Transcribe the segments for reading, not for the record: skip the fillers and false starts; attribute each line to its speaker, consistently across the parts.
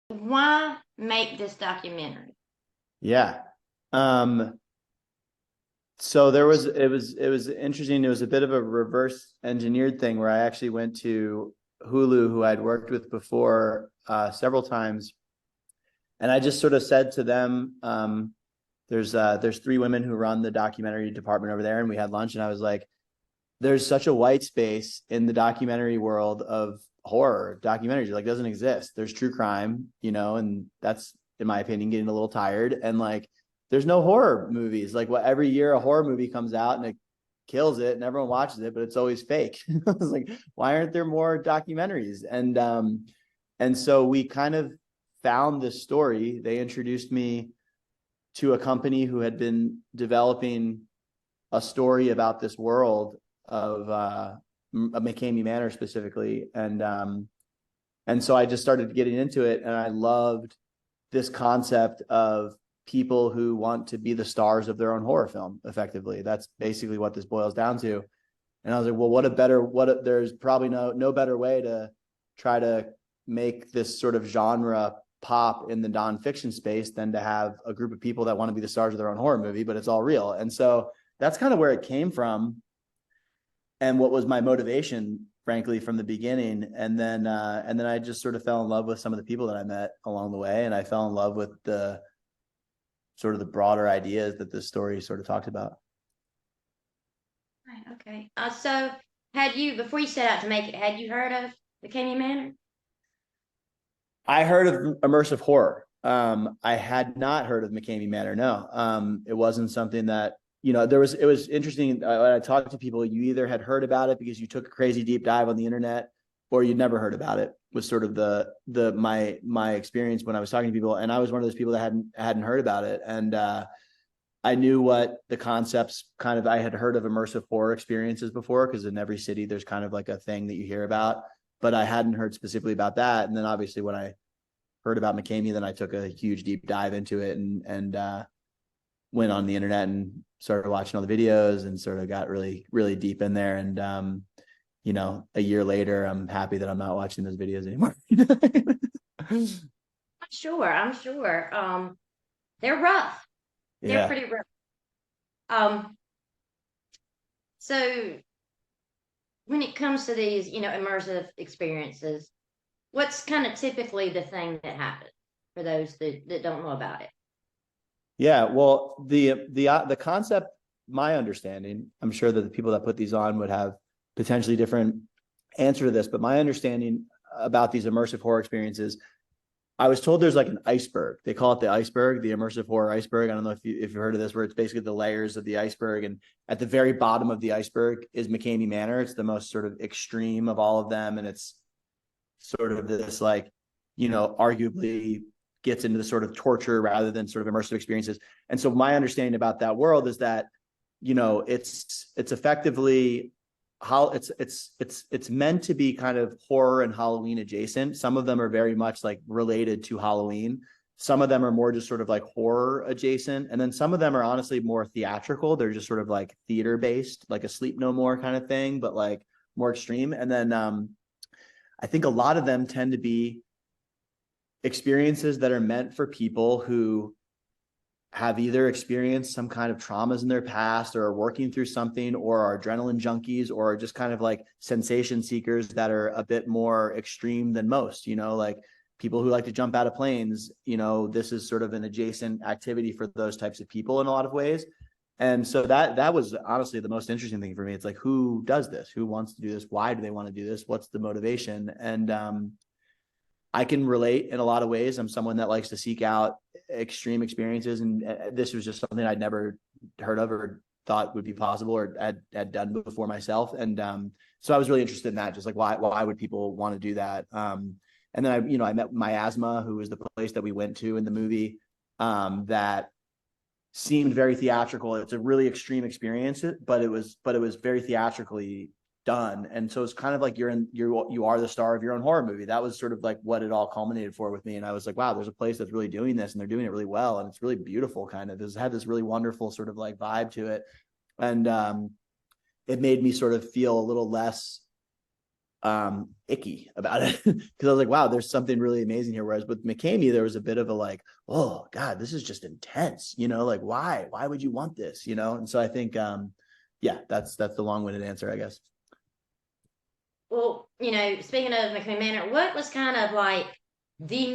Speaker 1: Why make this documentary?
Speaker 2: Yeah. Um, so it was interesting. It was a bit of a reverse engineered thing where I actually went to Hulu, who I'd worked with before several times, and I just sort of said to them, there's three women who run the documentary department over there, and we had lunch, and I was like, there's such a white space in the documentary world of horror documentaries. Like, doesn't exist. There's true crime, and that's, in my opinion, getting a little tired. And like, there's no horror movies. Like, what, every year a horror movie comes out and it kills it and everyone watches it, but it's always fake. I was like, why aren't there more documentaries? And so we kind of found this story. They introduced me to a company who had been developing a story about this world of McKamey Manor specifically, and so I just started getting into it, and I loved this concept of people who want to be the stars of their own horror film. Effectively, that's basically what this boils down to. And I was like, well, there's probably no better way to try to make this sort of genre pop in the nonfiction space than to have a group of people that want to be the stars of their own horror movie, but it's all real. And so that's kind of where it came from, and what was my motivation, frankly, from the beginning. And then I just sort of fell in love with some of the people that I met along the way, and I fell in love with the sort of the broader ideas that this story sort of talked about.
Speaker 1: Right, okay. So had you, before you set out to make it, had you heard of the McKamey Manor?
Speaker 2: I heard of immersive horror. I had not heard of McKamey Manor. No, it wasn't something that, it was interesting. When I talked to people, you either had heard about it because you took a crazy deep dive on the internet, or you'd never heard about it. Was sort of my experience when I was talking to people, and I was one of those people that hadn't heard about it. And I knew what the concepts kind of, I had heard of immersive horror experiences before, because in every city there's kind of like a thing that you hear about, but I hadn't heard specifically about that. And then obviously when I heard about McKamey, then I took a huge deep dive into it, and went on the internet and started watching all the videos and sort of got really, really deep in there. And, a year later, I'm happy that I'm not watching those videos anymore.
Speaker 1: I'm sure. They're rough. They're
Speaker 2: Yeah.
Speaker 1: pretty rough. Um, so when it comes to these, immersive experiences, what's kind of typically the thing that happens for those that don't know about it?
Speaker 2: Yeah. Well, the concept, my understanding, I'm sure that the people that put these on would have potentially different answer to this, but my understanding about these immersive horror experiences, I was told there's like an iceberg. They call it the iceberg, the immersive horror iceberg. I don't know if you've heard of this, where it's basically the layers of the iceberg. And at the very bottom of the iceberg is McKamey Manor. It's the most sort of extreme of all of them. And it's sort of this, like, arguably gets into the sort of torture rather than sort of immersive experiences. And so my understanding about that world is that, it's effectively how it's meant to be kind of horror and Halloween adjacent. Some of them are very much like related to Halloween. Some of them are more just sort of like horror adjacent. And then some of them are honestly more theatrical. They're just sort of like theater based, like a Sleep No More kind of thing, but like more extreme. And then I think a lot of them tend to be experiences that are meant for people who have either experienced some kind of traumas in their past, or are working through something, or are adrenaline junkies, or are just kind of like sensation seekers that are a bit more extreme than most, like people who like to jump out of planes. This is sort of an adjacent activity for those types of people in a lot of ways. And so that was honestly the most interesting thing for me. It's like, who does this? Who wants to do this? Why do they want to do this? What's the motivation? And I can relate in a lot of ways. I'm someone that likes to seek out extreme experiences, and this was just something I'd never heard of or thought would be possible, or had done before myself. And so I was really interested in that, just like why would people want to do that? And then I met My Asthma, who was the place that we went to in the movie, that seemed very theatrical. It's a really extreme experience, but it was very theatrically done. And so it's kind of like you are the star of your own horror movie. That was sort of like what it all culminated for with me. And I was like, wow, there's a place that's really doing this, and they're doing it really well, and it's really beautiful. Kind of, it's had this really wonderful sort of like vibe to it. And it made me sort of feel a little less icky about it because I was like, wow, there's something really amazing here. Whereas with McKamey, there was a bit of a like, oh God, this is just intense, like why would you want this, And so I think, yeah, that's the long-winded answer, I guess.
Speaker 1: Well, speaking of McKamey Manor, what was kind of like the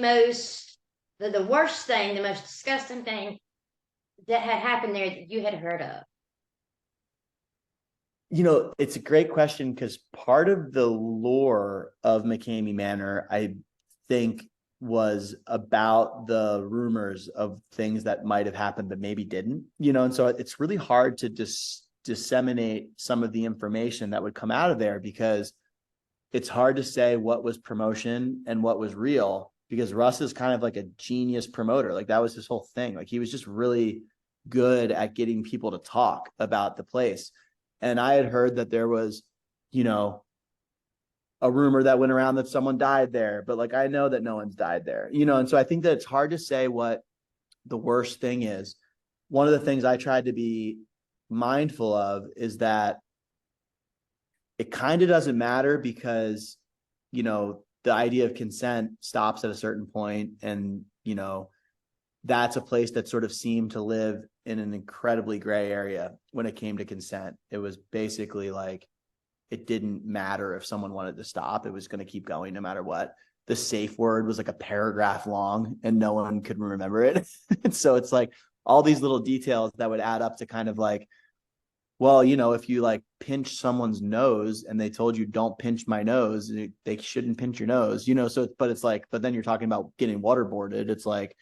Speaker 1: worst thing, the most disgusting thing that had happened there that you had heard of?
Speaker 2: It's a great question because part of the lore of McKamey Manor, I think, was about the rumors of things that might have happened but maybe didn't, and so it's really hard to disseminate some of the information that would come out of there because it's hard to say what was promotion and what was real because Russ is kind of like a genius promoter. Like that was his whole thing. Like he was just really good at getting people to talk about the place. And I had heard that there was, a rumor that went around that someone died there, but like I know that no one's died there, and so I think that it's hard to say what the worst thing is. One of the things I tried to be mindful of is that it kind of doesn't matter because, the idea of consent stops at a certain point, and, that's a place that sort of seemed to live in an incredibly gray area when it came to consent. It was basically like, it didn't matter if someone wanted to stop, it was going to keep going no matter what. The safe word was like a paragraph long and no one could remember it. And so it's like all these little details that would add up to kind of like, well, if you like pinch someone's nose and they told you don't pinch my nose, they shouldn't pinch your nose, so, but it's like, but then you're talking about getting waterboarded. It's like,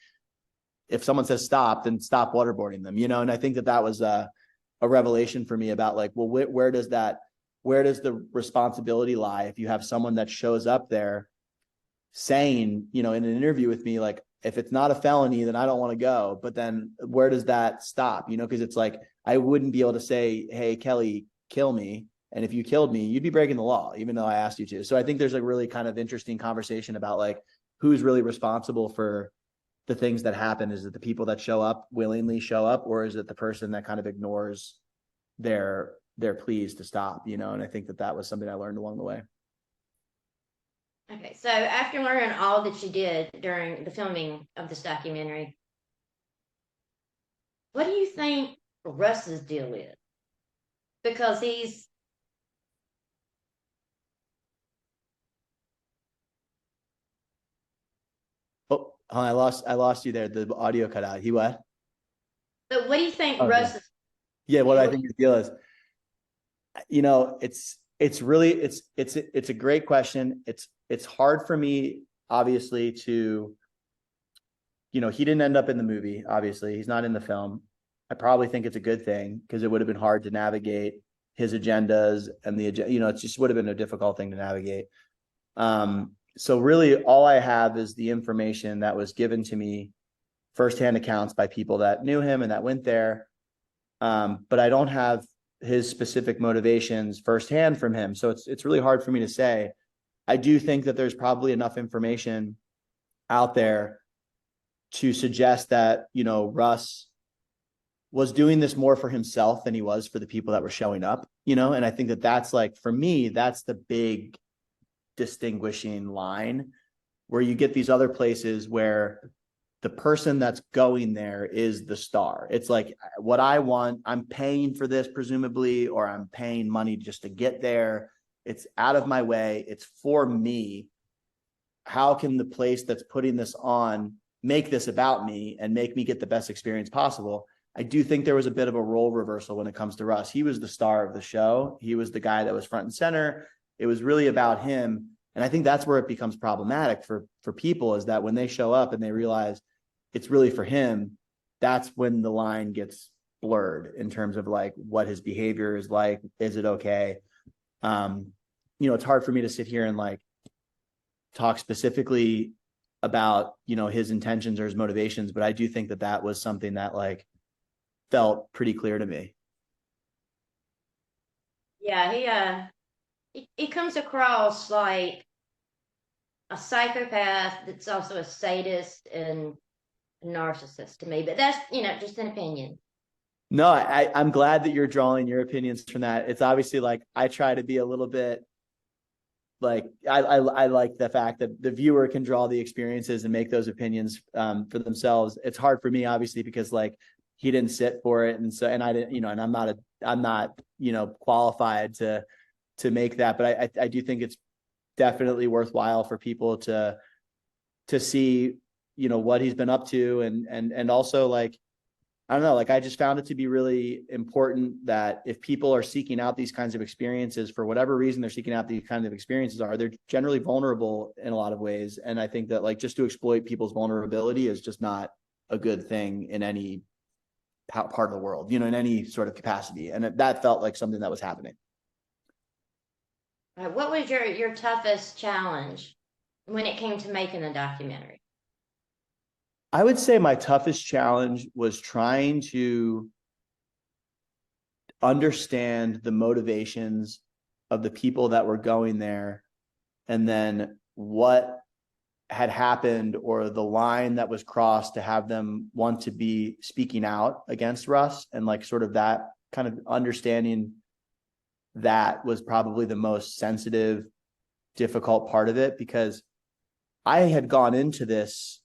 Speaker 2: if someone says stop, then stop waterboarding them, and I think that was a revelation for me about like, well, where does the responsibility lie if you have someone that shows up there saying, in an interview with me, like, if it's not a felony, then I don't want to go. But then where does that stop? Because it's like, I wouldn't be able to say, hey, Kelly, kill me. And if you killed me, you'd be breaking the law, even though I asked you to. So I think there's a really kind of interesting conversation about like, who's really responsible for the things that happen. Is it the people that willingly show up, or is it the person that kind of ignores their pleas to stop, and I think that was something I learned along the way.
Speaker 1: Okay, so after learning all that you did during the filming of this documentary, what do you think Russ's deal is? Because he's
Speaker 2: Oh, I lost you there. The audio cut out. He what?
Speaker 1: but what do you think
Speaker 2: Oh,
Speaker 1: Russ's
Speaker 2: yeah. What I think his deal is, it's really, it's a great question. It's hard for me, obviously, to, he didn't end up in the movie. Obviously, he's not in the film. I probably think it's a good thing because it would have been hard to navigate his agendas and it just would have been a difficult thing to navigate. So really all I have is the information that was given to me, firsthand accounts by people that knew him and that went there. But I don't have his specific motivations firsthand from him. So it's really hard for me to say. I do think that there's probably enough information out there to suggest that, Russ was doing this more for himself than he was for the people that were showing up, and I think that that's like, for me, that's the big distinguishing line, where you get these other places where the person that's going there is the star. It's like, what I want, I'm paying for this presumably, or I'm paying money just to get there. It's out of my way. It's for me. How can the place that's putting this on make this about me and make me get the best experience possible? I do think there was a bit of a role reversal when it comes to Russ. He was the star of the show. He was the guy that was front and center. It was really about him. And I think that's where it becomes problematic for people, is that when they show up and they realize it's really for him, that's when the line gets blurred in terms of like what his behavior is like. Is it okay? It's hard for me to sit here and like talk specifically about, his intentions or his motivations, but I do think that was something that like felt pretty clear to me.
Speaker 1: Yeah, he comes across like a psychopath that's also a sadist and a narcissist to me, but that's, just an opinion.
Speaker 2: No, I'm glad that you're drawing your opinions from that. It's obviously like, I try to be a little bit, like I like the fact that the viewer can draw the experiences and make those opinions for themselves. It's hard for me, obviously, because like he didn't sit for it, and so and I didn't, and I'm not qualified to make that, but I do think it's definitely worthwhile for people to see what he's been up to, and also like I don't know, like I just found it to be really important that if people are seeking out these kinds of experiences for whatever reason they're seeking out these kinds of experiences they're generally vulnerable in a lot of ways. And I think that like just to exploit people's vulnerability is just not a good thing in any part of the world, in any sort of capacity. And that felt like something that was happening.
Speaker 1: What was your toughest challenge when it came to making a documentary?
Speaker 2: I would say my toughest challenge was trying to understand the motivations of the people that were going there, and then what had happened or the line that was crossed to have them want to be speaking out against Russ, and like sort of that kind of understanding. That was probably the most sensitive, difficult part of it, because I had gone into this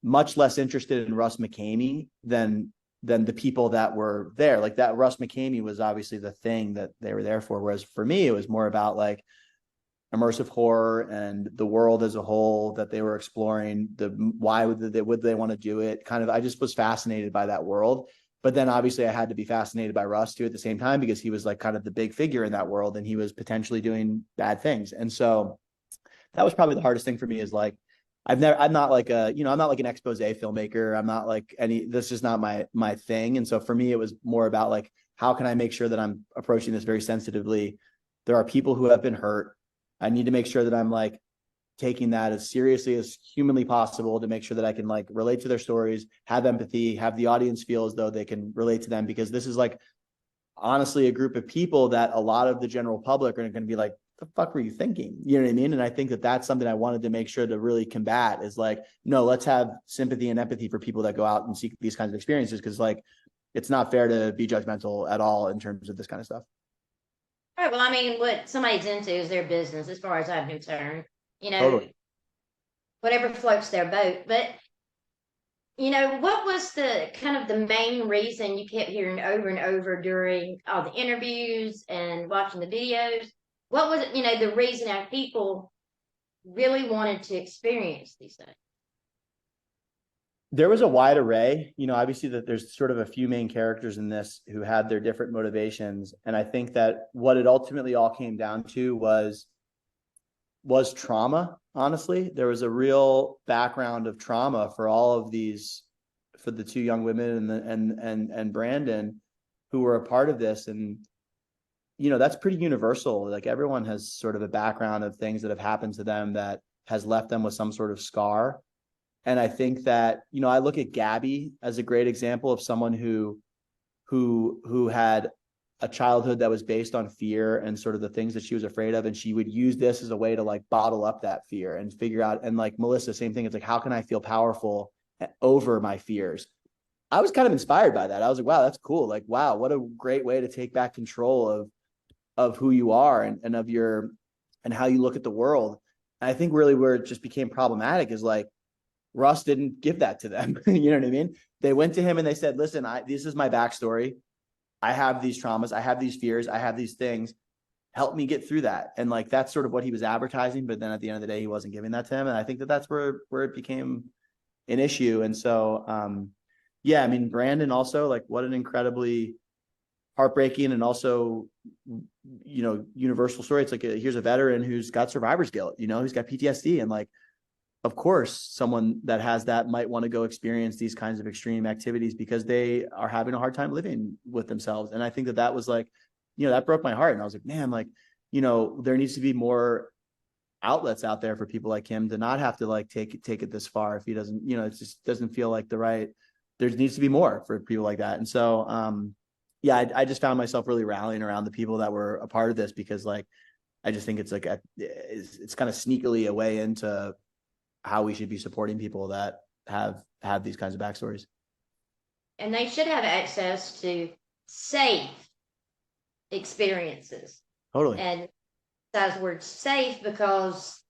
Speaker 2: much less interested in Russ McKamey than the people that were there. Like that Russ McKamey was obviously the thing that they were there for. Whereas for me, it was more about like immersive horror and the world as a whole that they were exploring. Why would they want to do it? Kind of, I just was fascinated by that world. But then obviously I had to be fascinated by Russ too at the same time, because he was like kind of the big figure in that world and he was potentially doing bad things. And so that was probably the hardest thing for me, is like, I'm not like I'm not like an expose filmmaker. I'm not like that's just not my thing. And so for me, it was more about like, how can I make sure that I'm approaching this very sensitively? There are people who have been hurt. I need to make sure that I'm like taking that as seriously as humanly possible to make sure that I can like relate to their stories, have empathy, have the audience feel as though they can relate to them, because this is like honestly a group of people that a lot of the general public are going to be like, the fuck were you thinking? You know what I mean? And I think that that's something I wanted to make sure to really combat, is like, no, let's have sympathy and empathy for people that go out and seek these kinds of experiences. Cause like, it's not fair to be judgmental at all in terms of this kind of stuff.
Speaker 1: All right. Well, I mean, what somebody's into is their business, as far as I'm concerned.
Speaker 2: Totally.
Speaker 1: Whatever floats their boat. But what was the kind of the main reason you kept hearing over and over during all the interviews and watching the videos? What was it, the reason that people really wanted to experience these things?
Speaker 2: There was a wide array, obviously that there's sort of a few main characters in this who had their different motivations. And I think that what it ultimately all came down to was trauma. Honestly, there was a real background of trauma for all of these, for the two young women and Brandon, who were a part of this. And that's pretty universal. Like everyone has sort of a background of things that have happened to them that has left them with some sort of scar. And I think that, I look at Gabby as a great example of someone who had a childhood that was based on fear and sort of the things that she was afraid of. And she would use this as a way to like bottle up that fear and figure out, and like Melissa, same thing. It's like, how can I feel powerful over my fears? I was kind of inspired by that. I was like, wow, that's cool. Like, wow, what a great way to take back control of who you are and of your, and how you look at the world. And I think really where it just became problematic is like, Russ didn't give that to them. You know what I mean? They went to him and they said, listen, this is my backstory. I have these traumas. I have these fears. I have these things. Help me get through that. And like, that's sort of what he was advertising. But then at the end of the day, he wasn't giving that to him. And I think that that's where it became an issue. And so, yeah, I mean, Brandon also, like, what an incredibly heartbreaking and also, universal story. It's like, here's a veteran who's got survivor's guilt, who's got PTSD. And like, of course, someone that has that might want to go experience these kinds of extreme activities because they are having a hard time living with themselves. And I think that was like, that broke my heart. And I was like, man, like, there needs to be more outlets out there for people like him to not have to like take it this far if he doesn't, it just doesn't feel like there needs to be more for people like that. And so, yeah, I just found myself really rallying around the people that were a part of this, because like, I just think it's like, it's kind of sneakily a way into how we should be supporting people that have these kinds of backstories.
Speaker 1: And they should have access to safe experiences.
Speaker 2: Totally.
Speaker 1: And emphasize the word safe because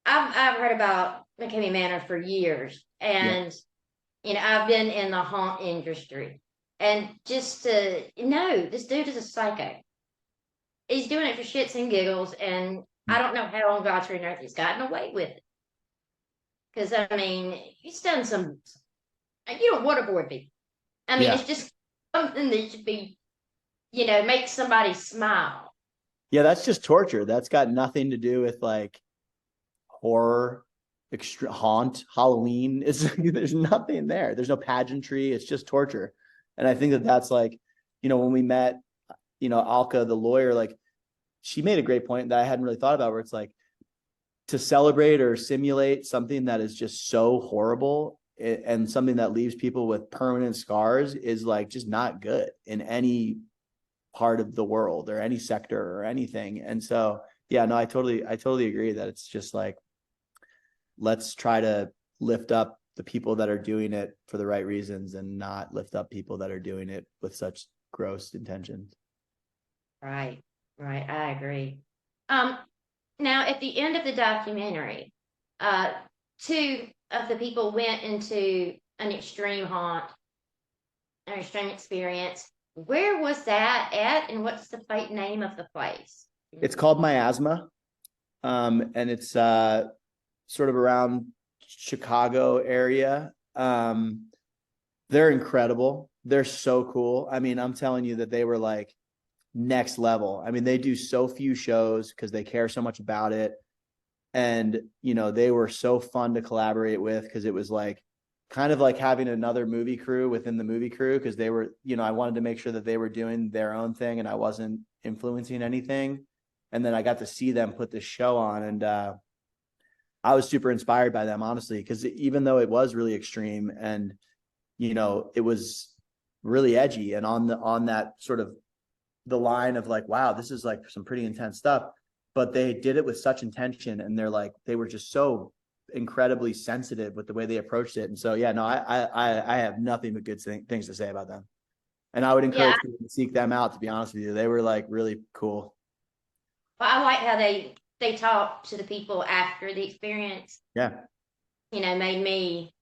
Speaker 1: I've heard about McKamey Manor for years,
Speaker 2: Yeah.
Speaker 1: and I've been in the haunt industry, and just to know this dude is a psycho. He's doing it for shits and giggles, and I don't know how on God's green earth he's gotten away with it. Because I mean, he's done some. You don't waterboard people. I mean,
Speaker 2: Yeah.
Speaker 1: it's just something that should be, make somebody smile.
Speaker 2: Yeah, that's just torture. That's got nothing to do with like horror, haunt, Halloween. It's there's nothing there. There's no pageantry. It's just torture. And I think that that's like, when we met, Alka, the lawyer, like she made a great point that I hadn't really thought about, where it's like to celebrate or simulate something that is just so horrible and something that leaves people with permanent scars is like just not good in any part of the world or any sector or anything. And so, yeah, no, I totally agree that it's just like, let's try to lift up the people that are doing it for the right reasons and not lift up people that are doing it with such gross intentions.
Speaker 1: Right, right. I agree. Now at the end of the documentary, two of the people went into an extreme haunt, an extreme experience. Where was that at, and what's the name of the place?
Speaker 2: It's called Miasma, and it's sort of around Chicago area. They're incredible. They're so cool. I mean, I'm telling you that they were like next level. I mean, they do so few shows because they care so much about it. And, they were so fun to collaborate with because it was like kind of like having another movie crew within the movie crew, because they were, I wanted to make sure that they were doing their own thing and I wasn't influencing anything. And then I got to see them put this show on, and I was super inspired by them, honestly, because even though it was really extreme and, it was really edgy and on that sort of the line of like, wow, this is like some pretty intense stuff, but they did it with such intention, and they were just so incredibly sensitive with the way they approached it. And so, yeah, no, I have nothing but good things to say about them. And I would
Speaker 1: Yeah,
Speaker 2: encourage people to seek them out, to be honest with you. They were like really cool.
Speaker 1: well, I like how they talk to the people after the experience.
Speaker 2: Yeah.
Speaker 1: Made me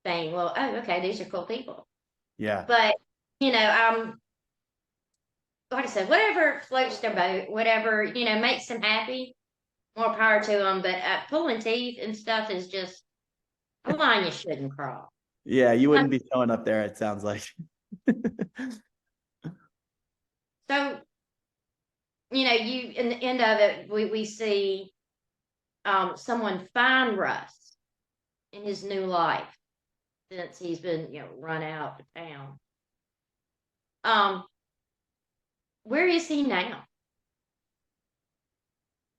Speaker 1: think, well, oh, okay, these are cool people.
Speaker 2: Yeah.
Speaker 1: But like I said, whatever floats their boat, whatever makes them happy, more power to them. But pulling teeth and stuff is just a line you shouldn't cross.
Speaker 2: Yeah. You
Speaker 1: Um,
Speaker 2: wouldn't be showing up there, it sounds like.
Speaker 1: so you in the end of it, we see someone find Russ in his new life since he's been run out of town. Um, where is he now?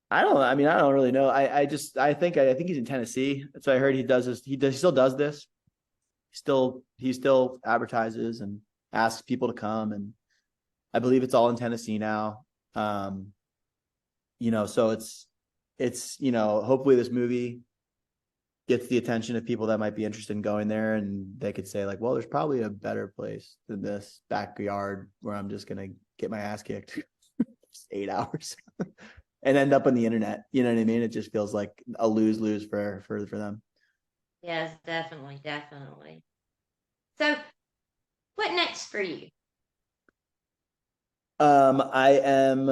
Speaker 2: I don't really know. I think he's in Tennessee. That's what I heard. He still does this. He still advertises and asks people to come, and I believe it's all in Tennessee now. So it's hopefully this movie gets the attention of people that might be interested in going there, and they could say like, well, there's probably a better place than this backyard where I'm just gonna get my ass kicked 8 hours and end up on the internet. You know what I mean? It just feels like a lose-lose for them.
Speaker 1: Yes, definitely, definitely. So, what next for you?
Speaker 2: I am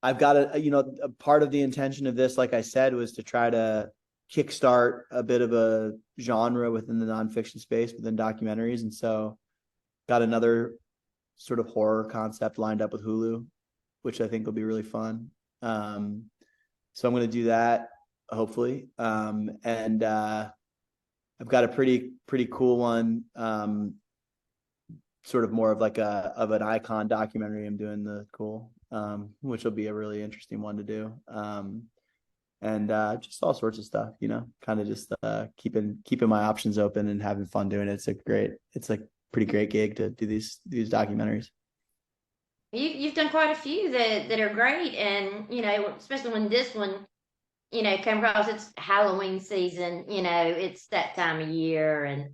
Speaker 2: I've got a part of the intention of this, like I said, was to try to kickstart a bit of a genre within the nonfiction space within documentaries. And so got another sort of horror concept lined up with Hulu, which I think will be really fun. So I'm going to do that, hopefully. And I've got a pretty cool one, sort of more of like an icon documentary I'm doing which will be a really interesting one to do. And just all sorts of stuff, kind of just keeping my options open and having fun doing it. It's like pretty great gig to do these documentaries.
Speaker 1: You've done quite a few that are great, and especially when this one came across. It's Halloween season. It's that time of year, and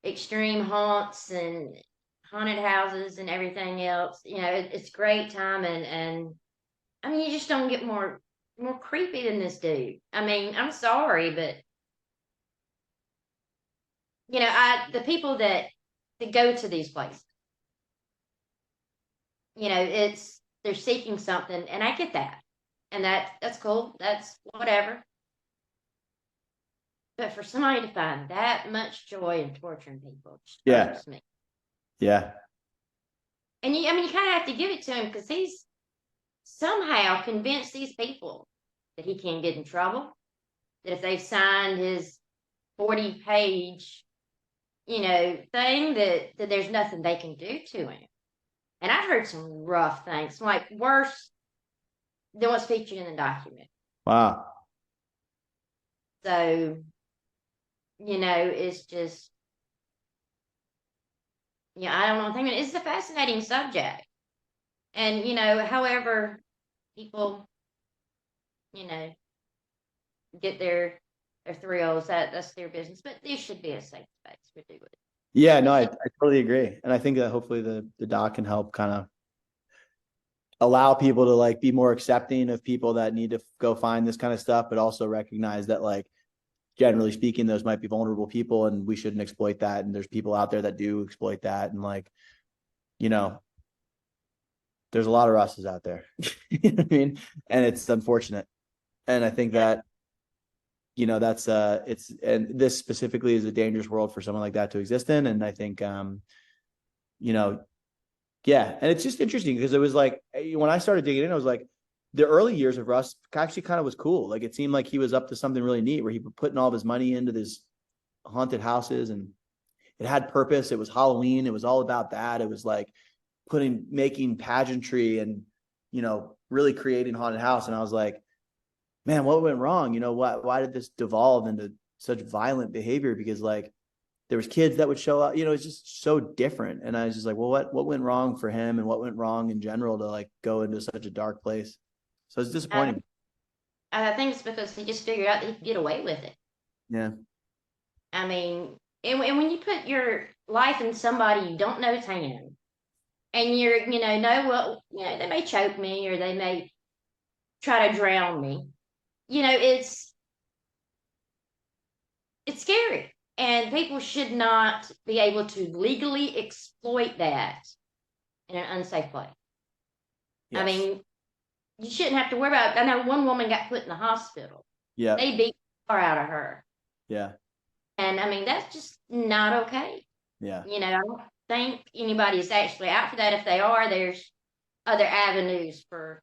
Speaker 1: extreme haunts and haunted houses and everything else. It's great time, and I mean, you just don't get more creepy than this dude. I mean, I'm sorry, but the people that go to these places, they're seeking something, and I get that, and that's cool. That's whatever. But for somebody to find that much joy in torturing people just irks me.
Speaker 2: Yeah.
Speaker 1: And you kind of have to give it to him, because he's somehow convinced these people that he can't get in trouble, that if they've signed his 40-page, thing, that there's nothing they can do to him. And I've heard some rough things, like worse than what's featured in the document.
Speaker 2: Wow.
Speaker 1: So, it's just, I don't know. I think it's a fascinating subject. And, however people, get their thrills, that's their business. But this should be a safe space for doing it.
Speaker 2: Yeah, no, I totally agree. And I think that hopefully the doc can help kind of allow people to like be more accepting of people that need to go find this kind of stuff, but also recognize that, like, generally speaking, those might be vulnerable people and we shouldn't exploit that. And there's people out there that do exploit that. And, like, there's a lot of Russes out there. You know what I mean? And it's unfortunate. And I think that, that's and this specifically is a dangerous world for someone like that to exist in. And I think, yeah. And it's just interesting because it was like, when I started digging in, I was like, the early years of Russ actually kind of was cool. Like, it seemed like he was up to something really neat, where he was putting all of his money into this haunted houses, and it had purpose. It was Halloween. It was all about that. It was like making pageantry and, really creating haunted house. And I was like, man, what went wrong? Why did this devolve into such violent behavior? Because, like, there was kids that would show up, it's just so different. And I was just like, well, what went wrong for him, and what went wrong in general to, like, go into such a dark place? So it's disappointing.
Speaker 1: I think it's because he just figured out that he could get away with it.
Speaker 2: Yeah.
Speaker 1: I mean, and when you put your life in somebody you don't know's hand, and you're, they may choke me, or they may try to drown me. It's scary, and people should not be able to legally exploit that in an unsafe way. Yes. I mean, you shouldn't have to worry about it. I know one woman got put in the hospital.
Speaker 2: Yeah.
Speaker 1: They beat the car out of her.
Speaker 2: Yeah.
Speaker 1: And I mean, that's just not okay.
Speaker 2: Yeah.
Speaker 1: I don't think anybody is actually out for that. If they are, there's other avenues for.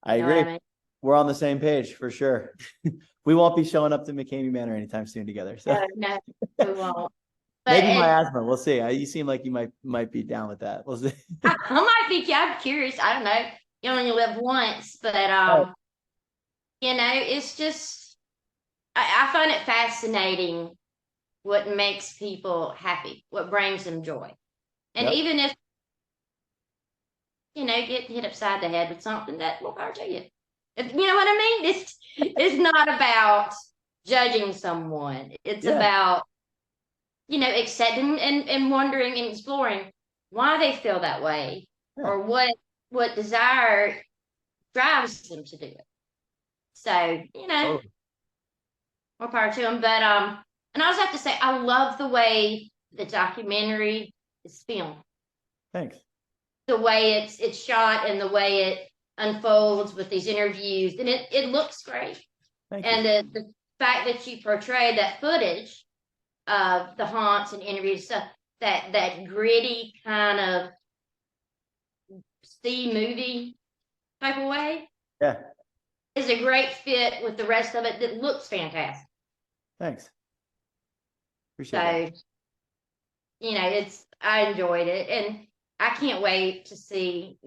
Speaker 2: I agree. I mean? We're on the same page for sure. We won't be showing up to McKamey Manor anytime soon together. So
Speaker 1: no, we won't.
Speaker 2: But maybe my asthma. We'll see. You seem like you might be down with that. We'll see.
Speaker 1: I might be. I'm curious. I don't know. You only live once, but it's just. I find it fascinating what makes people happy, what brings them joy, and even if get hit upside the head with something, that will hurt you. You know what I mean? It's not about judging someone. It's about accepting and wondering and exploring why they feel that way, or what desire drives them to do it. So, more power to them. But and I also have to say, I love the way the documentary is filmed.
Speaker 2: Thanks.
Speaker 1: The way it's shot and the way it unfolds with these interviews, and it looks great. Thank you. And the fact that you portray that footage of the haunts and interviews, stuff, that gritty kind of movie type of way, is a great fit with the rest of it. That looks fantastic.
Speaker 2: Thanks. Appreciate
Speaker 1: it. I enjoyed it, and I can't wait to see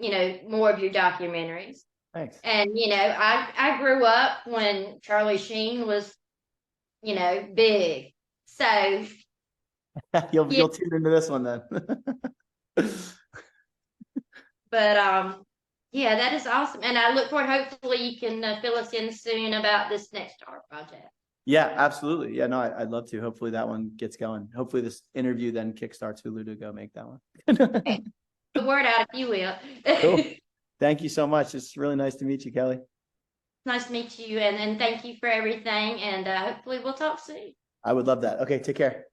Speaker 1: more of your documentaries.
Speaker 2: Thanks.
Speaker 1: And I grew up when Charlie Sheen was big, so
Speaker 2: you'll tune into this one then.
Speaker 1: But yeah, that is awesome, and I look forward. Hopefully, you can fill us in soon about this next art project.
Speaker 2: Yeah, absolutely. Yeah, no, I'd love to. Hopefully that one gets going. Hopefully this interview then kickstarts Hulu to go make that one.
Speaker 1: Okay. the word out if you will.
Speaker 2: Cool. Thank you so much. It's really nice to meet you, Kelly.
Speaker 1: Nice to meet you, and thank you for everything. And hopefully we'll talk soon.
Speaker 2: I would love that. Okay, take care.